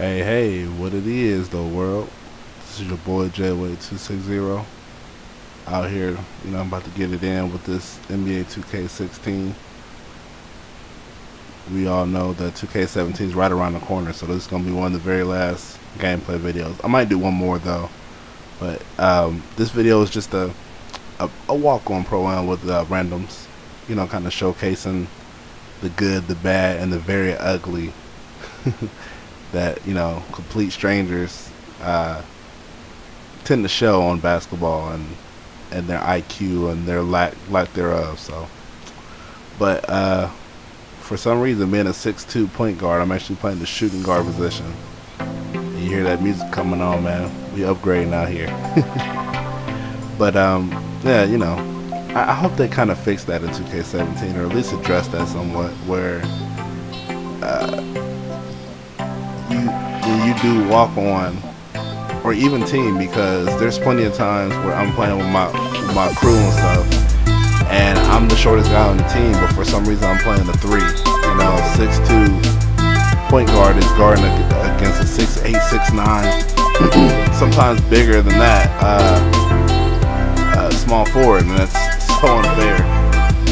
Hey, what it is though, world? This is your boy J-Way260 out here. I'm about to get it in with this NBA 2K16. We all know that 2K17 is right around the corner, so this is gonna be one of the very last gameplay videos. I might do one more though, but this video is just a walk on Proam with randoms. Kind of showcasing the good, the bad, and the very ugly. That complete strangers tend to show on basketball and their IQ and their lack thereof. So, but for some reason, being a 6'2" point guard, I'm actually playing the shooting guard position. And you hear that music coming on, man. We upgrading out here. But yeah, I hope they kind of fix that in 2K17, or at least address that somewhat, where when you do walk on or even team, because there's plenty of times where I'm playing with my crew and stuff, and I'm the shortest guy on the team, but for some reason I'm playing the 3. 6'2" point guard is guarding against a 6'8", 6'9", sometimes bigger than that, small forward, and that's so unfair.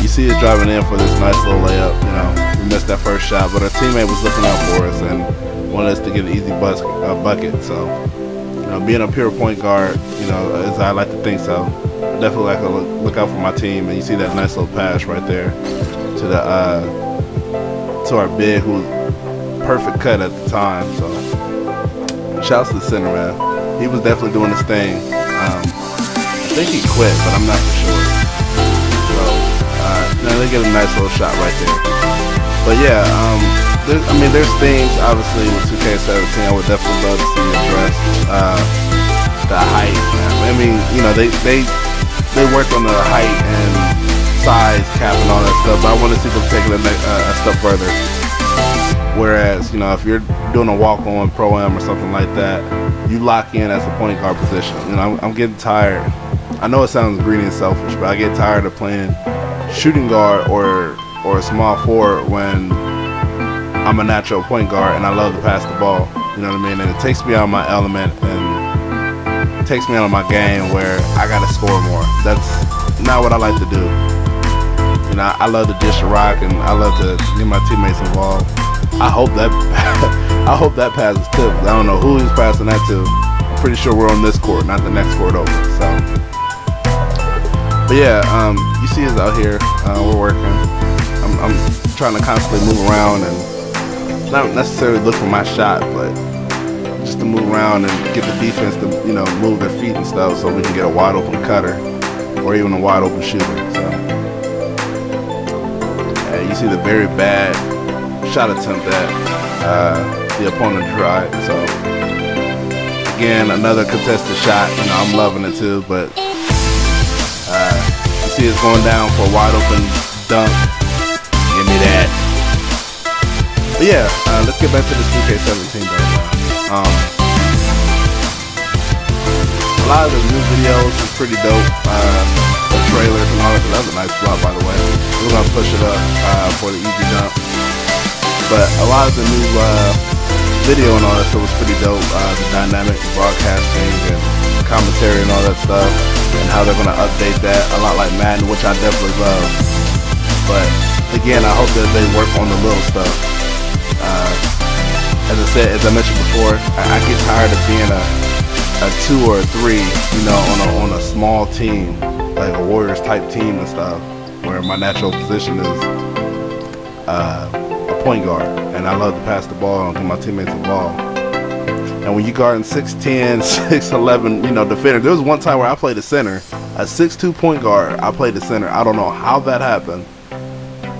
You see us driving in for this nice little layup. We missed that first shot, but our teammate was looking out for us and wanted us to get an easy bucket. So, being a pure point guard, as I like to think so, I definitely like to look out for my team. And you see that nice little pass right there to our big, who perfect cut at the time. So, shouts to the center, man. He was definitely doing his thing. I think he quit, but I'm not for sure. So, they get a nice little shot right there. But yeah, there's things obviously with 2K17 I would definitely love to see addressed. The height, man. They worked on the height and size cap and all that stuff, but I want to see them take it a step further. Whereas, if you're doing a walk-on Pro-Am or something like that, you lock in as a point guard position. I'm getting tired. I know it sounds greedy and selfish, but I get tired of playing shooting guard or a small forward when I'm a natural point guard and I love to pass the ball. You know what I mean? And it takes me out of my element and it takes me out of my game where I gotta score more. That's not what I like to do. I love to dish a rock and I love to get my teammates involved. I hope that pass is tipped. I don't know who he's passing that to. I'm pretty sure we're on this court, not the next court over. So, but yeah, you see us out here. We're working. I'm trying to constantly move around and not necessarily look for my shot, but just to move around and get the defense to move their feet and stuff, so we can get a wide open cutter or even a wide open shooter. So you see the very bad shot attempt that the opponent tried. So again, another contested shot. I'm loving it too, but you see it's going down for a wide open dunk. Give me that. But yeah, let's get back to this 2K17 though. A lot of the new videos is pretty dope. The trailers and all that. That's a nice spot, by the way. We're gonna push it up for the easy dunk. But a lot of the new video and all that stuff was pretty dope. The dynamic broadcasting and commentary and all that stuff, and how they're gonna update that a lot like Madden, which I definitely love. But again, I hope that they work on the little stuff. As I mentioned before, I get tired of being a 2 or a 3, on a small team, like a Warriors type team and stuff, where my natural position is a point guard, and I love to pass the ball and get my teammates involved. And when you guarding 6'10", 6'11", defender, there was one time where I played the center, a 6'2" point guard. I played the center. I don't know how that happened.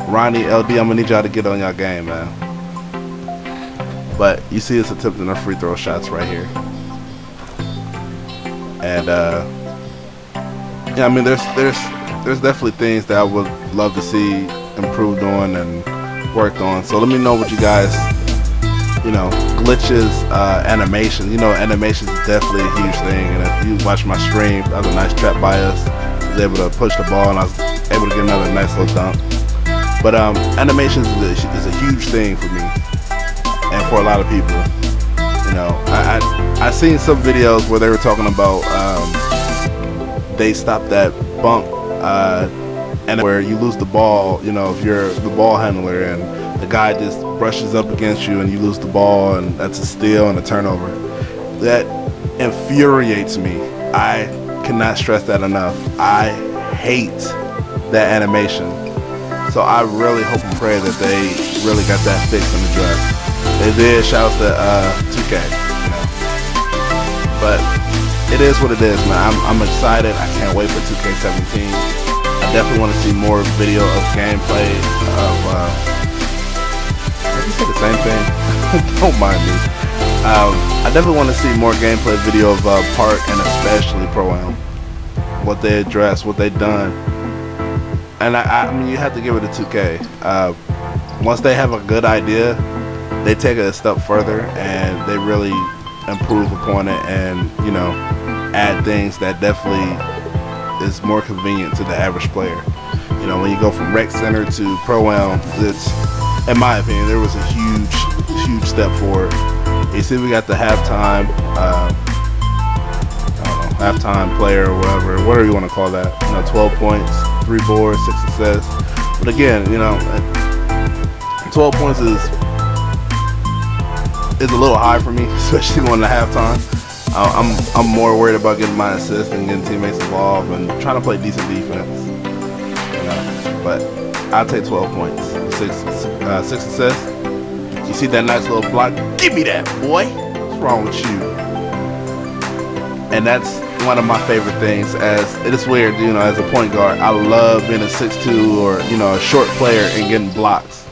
Ronnie, LD, I'm gonna need y'all to get on y'all game, man. But you see us attempting our free throw shots right here. And there's definitely things that I would love to see improved on and worked on. So let me know what you guys, glitches, animations. Animations is definitely a huge thing. And if you watch my stream, that was a nice trap by us. I was able to push the ball and I was able to get another nice little dunk. But animations is a huge thing for me and for a lot of people. You know, I seen some videos where they were talking about they stopped that bump and where you lose the ball. You know, if you're the ball handler and the guy just brushes up against you and you lose the ball, and that's a steal and a turnover. That infuriates me. I cannot stress that enough. I hate that animation. So I really hope and pray that they really got that fixed and addressed. They did. Shouts to 2K. You know. But it is what it is, man. I'm excited. I can't wait for 2K17. I definitely want to see more video of gameplay of. I just said the same thing. Don't mind me. I definitely want to see more gameplay video of Part and especially Proam. What they addressed, what they done. And I mean, you have to give it a 2K. Once they have a good idea, they take it a step further and they really improve upon it, and you know, add things that definitely is more convenient to the average player. You know, when you go from Rec Center to Proam, it's, in my opinion, there was a huge step forward. You see, we got the halftime, I don't know, halftime player or whatever you want to call that. You know, 12 points, 3 boards, 6 assists. But again, you know, 12 points is a little high for me, especially going to halftime. I'm more worried about getting my assists and getting teammates involved and trying to play decent defense. You know, but I'll take 12 points, 6 assists. You see that nice little block? Give me that, boy. What's wrong with you? And that's one of my favorite things. As it is weird, you know, as a point guard, I love being a 6'2" or, you know, a short player and getting blocks.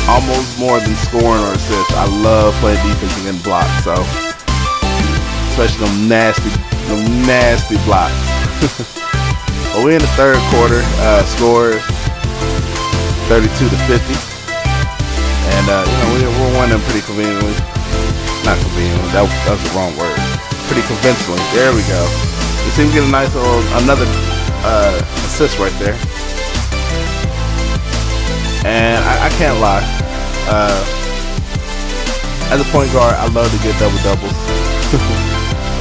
Almost more than scoring or assists. I love playing defense and getting blocks. So, especially them nasty blocks. But we're in the third quarter. Score 32-50. And, you know, we're winning pretty conveniently. Not conveniently, that was the wrong word. Pretty convincingly. There we go. You see, we get a nice little, another assist right there. And I can't lie. As a point guard, I love to get double-doubles.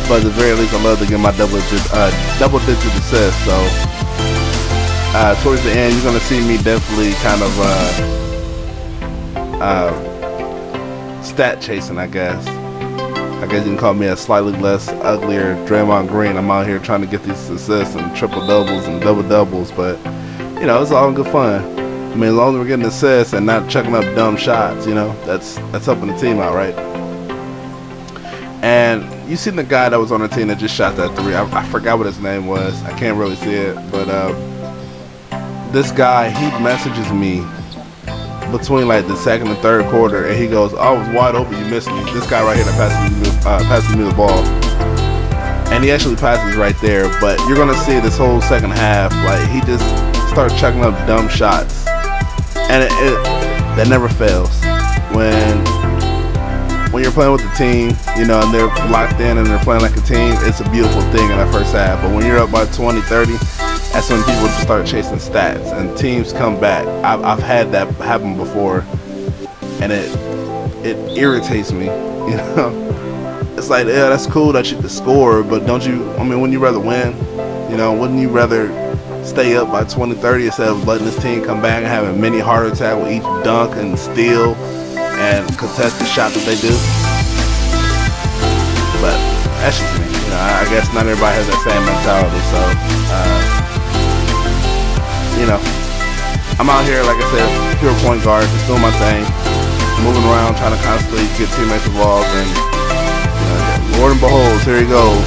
But at the very least, I love to get my double-digit assists. So, towards the end, you're going to see me definitely kind of stat chasing, I guess. I guess you can call me a slightly less uglier Draymond Green. I'm out here trying to get these assists and triple doubles and double doubles, but you know, it's all good fun. I mean, as long as we're getting assists and not chucking up dumb shots, you know, that's helping the team out, right? And you seen the guy that was on the team that just shot that 3. I forgot what his name was. I can't really see it, but this guy, he messages me between like the second and third quarter, and he goes, "I was wide open, you missed me." This guy right here that passes me the ball, and he actually passes right there. But you're gonna see this whole second half, like he just starts chucking up dumb shots, and that never fails. When you're playing with the team, you know, and they're locked in and they're playing like a team, it's a beautiful thing in that first half. But when you're up by 20, 30. That's when people just start chasing stats and teams come back. I've had that happen before, and it irritates me. You know, it's like, yeah, that's cool that you can score, but don't you? I mean, wouldn't you rather win? You know, wouldn't you rather stay up by 20, 30 instead of letting this team come back and having a mini heart attack with each dunk and steal and contest the shot that they do? But that's just me. You know, I guess not everybody has that same mentality, so. You know, I'm out here, like I said, pure point guard, just doing my thing, moving around, trying to constantly get teammates involved, and you know, Lord and behold, here he goes,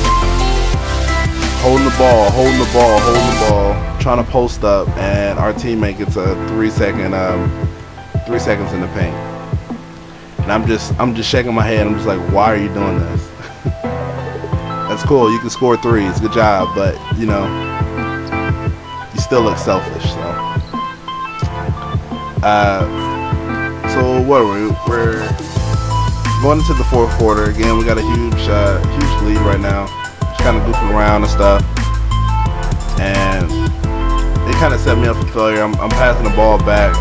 holding the ball, trying to post up, and our teammate gets a 3 seconds in the paint, and I'm just shaking my head. I'm just like, why are you doing this? That's cool. You can score 3s, good job, but you know. Still look selfish, so what are we? We're going into the fourth quarter again. We got a huge lead right now. Just kind of goofing around and stuff, and it kind of set me up for failure. I'm passing the ball back,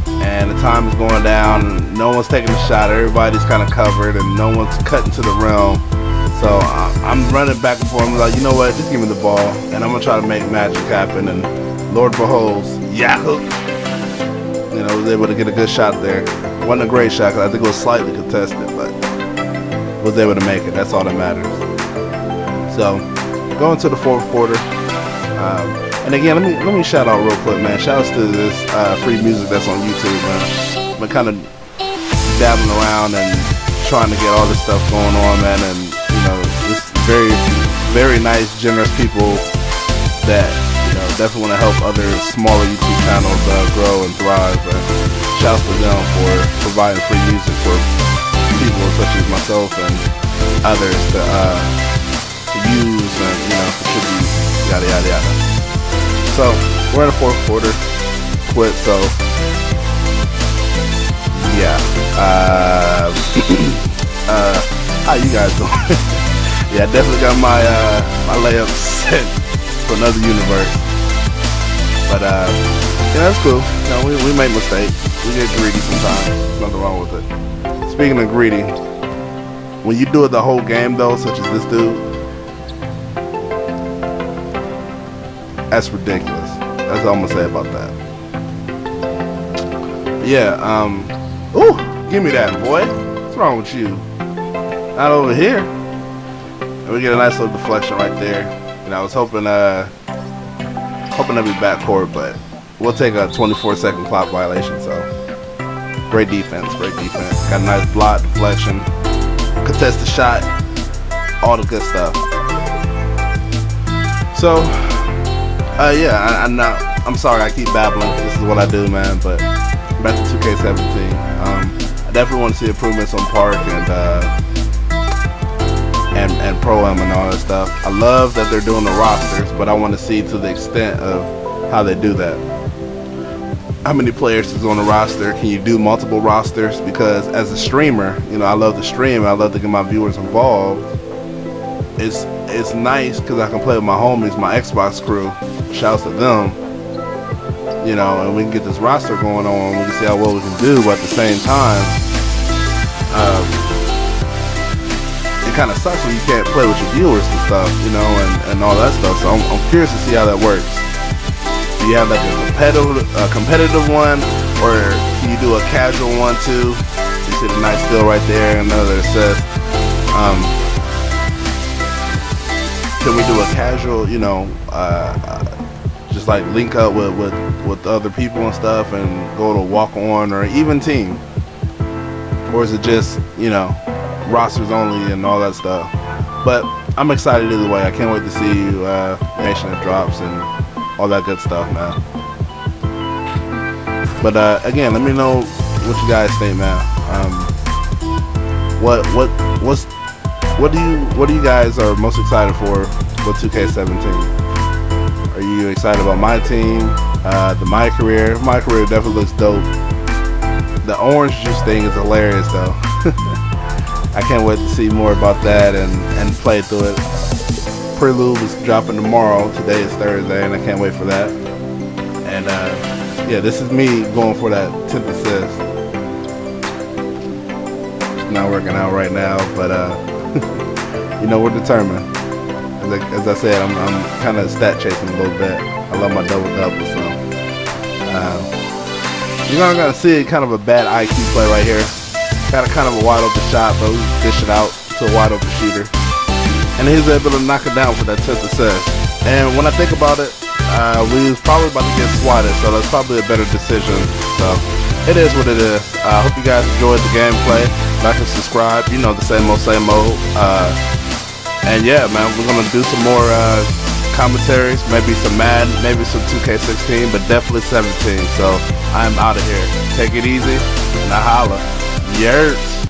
and the time is going down. And no one's taking a shot. Everybody's kind of covered, and no one's cutting to the rim. So I'm running back and forth. I'm like, you know what? Just give me the ball, and I'm gonna try to make magic happen. And Lord beholds, yahoo! You know, was able to get a good shot there. Wasn't a great shot because I think it was slightly contested, but was able to make it. That's all that matters. So going to the fourth quarter. And again, let me shout out real quick, man. Shout outs to this free music that's on YouTube, man. Been kind of dabbling around and trying to get all this stuff going on, man. And you know, this very nice, generous people that definitely want to help other smaller YouTube channels grow and thrive. Shout out to them for providing free music for people such as myself and others to use and contribute, yada yada yada. So we're in the fourth quarter, quit. So yeah, how you guys doing? Yeah, I definitely got my layup set for another universe. But yeah, that's cool. We make mistakes. We get greedy sometimes. There's nothing wrong with it. Speaking of greedy, when you do it the whole game though, such as this dude, that's ridiculous. That's all I'm gonna say about that. But yeah, ooh, give me that, boy. What's wrong with you? Not over here. And we get a nice little deflection right there. And I was hoping that'd be backcourt, but we'll take a 24-second clock violation. So great defense. Got a nice block, deflection, contested shot, all the good stuff. So yeah, I'm sorry I keep babbling. This is what I do, man. But back to 2K17. I definitely want to see improvements on Park and Proam and all that stuff. I love that they're doing the rosters, but I want to see to the extent of how they do that. How many players is on the roster? Can you do multiple rosters? Because as a streamer, I love to stream. I love to get my viewers involved. It's nice because I can play with my homies, my Xbox crew. Shouts to them. And we can get this roster going on. We can see how well we can do, but at the same time, it kind of sucks when you can't play with your viewers and stuff, and all that stuff. So I'm curious to see how that works. Do you have like a competitive one, or can you do a casual one too? You see the nice steal right there, another assist. Can we do a casual, just like link up with other people and stuff and go to walk on or even team? Or is it just, rosters only and all that stuff? But I'm excited either way. I can't wait to see you Nation that drops and all that good stuff, man. But again, let me know what you guys think, man. What do you guys are most excited for with 2K17? Are you excited about my team? My career? My career definitely looks dope. The orange juice thing is hilarious though. I can't wait to see more about that and play through it. Prelude is dropping tomorrow. Today is Thursday, and I can't wait for that. And yeah, this is me going for that 10th assist. It's not working out right now, but we're determined. As I said, I'm kind of stat chasing a little bit. I love my double-double, so you're gonna see kind of a bad IQ play right here. Got a kind of a wide open shot, but we dish it out to a wide open shooter. And he's able to knock it down for that 10th assist. And when I think about it, we was probably about to get swatted, so that's probably a better decision. So it is what it is. I hope you guys enjoyed the gameplay. Like and subscribe. The same old. And yeah, man, we're gonna do some more commentaries, maybe some Madden, maybe some 2K16, but definitely 17. So I'm out of here. Take it easy, and I holla. Yerts.